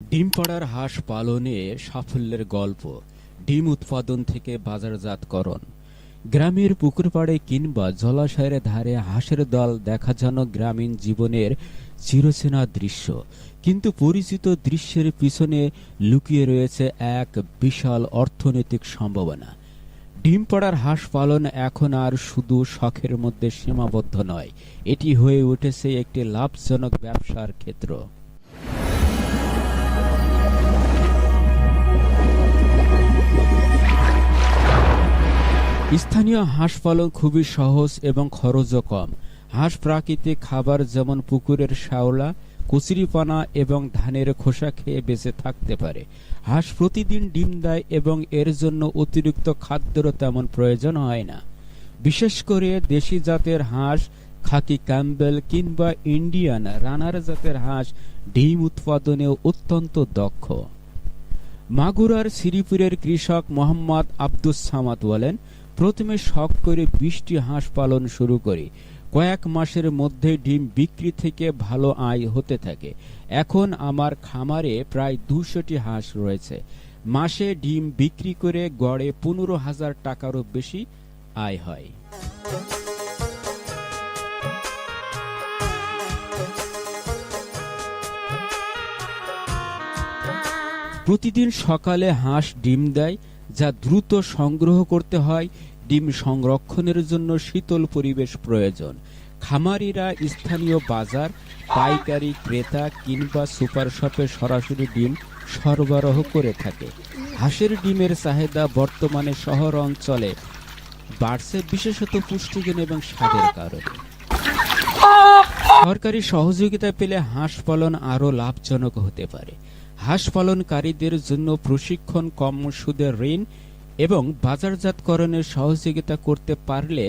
ডিম পাড়ার হাঁস পালনে সাফল্যের গল্প। ডিম উৎপাদন থেকে বাজারজাতকরণ। গ্রামের পুকুর পাড়ে কিংবা জলাশয়ের ধারে হাঁসের দল দেখা যেন গ্রামীণ জীবনের চিরচেনা দৃশ্য, কিন্তু পরিচিত দৃশ্যের পিছনে লুকিয়ে রয়েছে এক বিশাল অর্থনৈতিক সম্ভাবনা। ডিম পাড়ার হাঁস পালন এখন আর শুধু শখের মধ্যে সীমাবদ্ধ নয়, এটি হয়ে উঠেছে একটি লাভজনক ব্যবসার ক্ষেত্র। স্থানীয় হাঁস পালন খুবই সহজ এবং খরচও কম। হাঁস প্রাকৃতিক খাবার যেমন পুকুরের শ্যাওলা, কচুরিপানা এবং ধানের খোসা খেয়ে বেঁচে থাকতে পারে। হাঁস প্রতিদিন ডিম দেয় এবং এর জন্য অতিরিক্ত খাদ্যেরও তেমন প্রয়োজন হয় না। বিশেষ করে দেশি জাতের হাঁস, খাকি ক্যাম্বেল কিংবা ইন্ডিয়ান রানার জাতের হাঁস ডিম উৎপাদনেও অত্যন্ত দক্ষ। মাগুরার শ্রীপুরের কৃষক মোহাম্মদ আব্দুস সামাদ বলেন, প্রথমে শখ করে 20টি হাঁস পালন শুরু করি। কয়েক মাসের মধ্যে ডিম বিক্রি থেকে ভালো আয় হতে থাকে। এখন আমার খামারে প্রায় 200টি হাঁস রয়েছে। মাসে ডিম বিক্রি করে গড়ে 15,000 টাকারও বেশি আয় হয়। প্রতিদিন সকালে হাঁস ডিম দেয়, যা দ্রুত সংগ্রহ করতে হয়। ডিম সংরক্ষণের জন্য শীতল পরিবেশ প্রয়োজন। খামারিরা স্থানীয় বাজার, পাইকারি ক্রেতা কিংবা সুপার শপে সরাসরি ডিম সরবরাহ করে থাকে। হাঁসের ডিমের চাহিদা বর্তমানে শহর অঞ্চলে বাড়ছে, বিশেষত পুষ্টিগুণ এবং স্বাদের কারণে। সরকারি সহযোগিতা পেলে হাঁস পালন আরও লাভজনক হতে পারে। হাঁস পালনকারীদের জন্য প্রশিক্ষণ, কম সুদের ঋণ এবং বাজারজাতকরণের সহযোগিতা করতে পারলে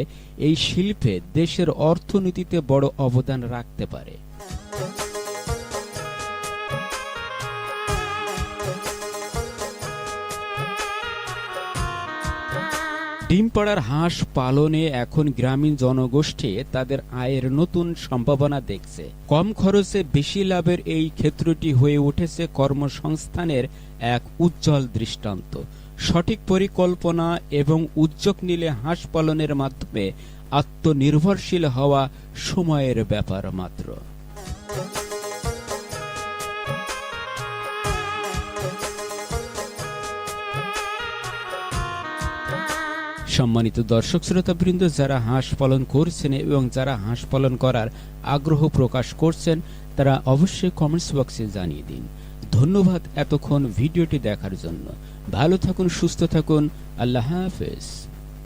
এই শিল্পে দেশের অর্থনীতিতে বড় অবদান রাখতে পারে। ডিম পাড়ার হাঁস পালনে এখন গ্রামীণ জনগোষ্ঠী তাদের আয়ের নতুন সম্ভাবনা দেখছে। কম খরচে বেশি লাভের এই ক্ষেত্রটি হয়ে উঠেছে কর্মসংস্থানের এক উজ্জ্বল দৃষ্টান্ত। সঠিক পরিকল্পনা এবং উদ্যোগ নিলে হাঁস পালনের মাধ্যমে আত্মনির্ভরশীল হওয়া সময়ের ব্যাপার মাত্র। সম্মানিত দর্শক শ্রোতাবৃন্দ, যারা হাঁস পালন করছেন এবং যারা হাঁস পালন করার আগ্রহ প্রকাশ করছেন, তারা অবশ্যই কমেন্টস বক্সে জানিয়ে দিন। ধন্যবাদ এতক্ষণ ভিডিওটি দেখার জন্য। ভালো থাকুন, সুস্থ থাকুন। আল্লাহ হাফেজ।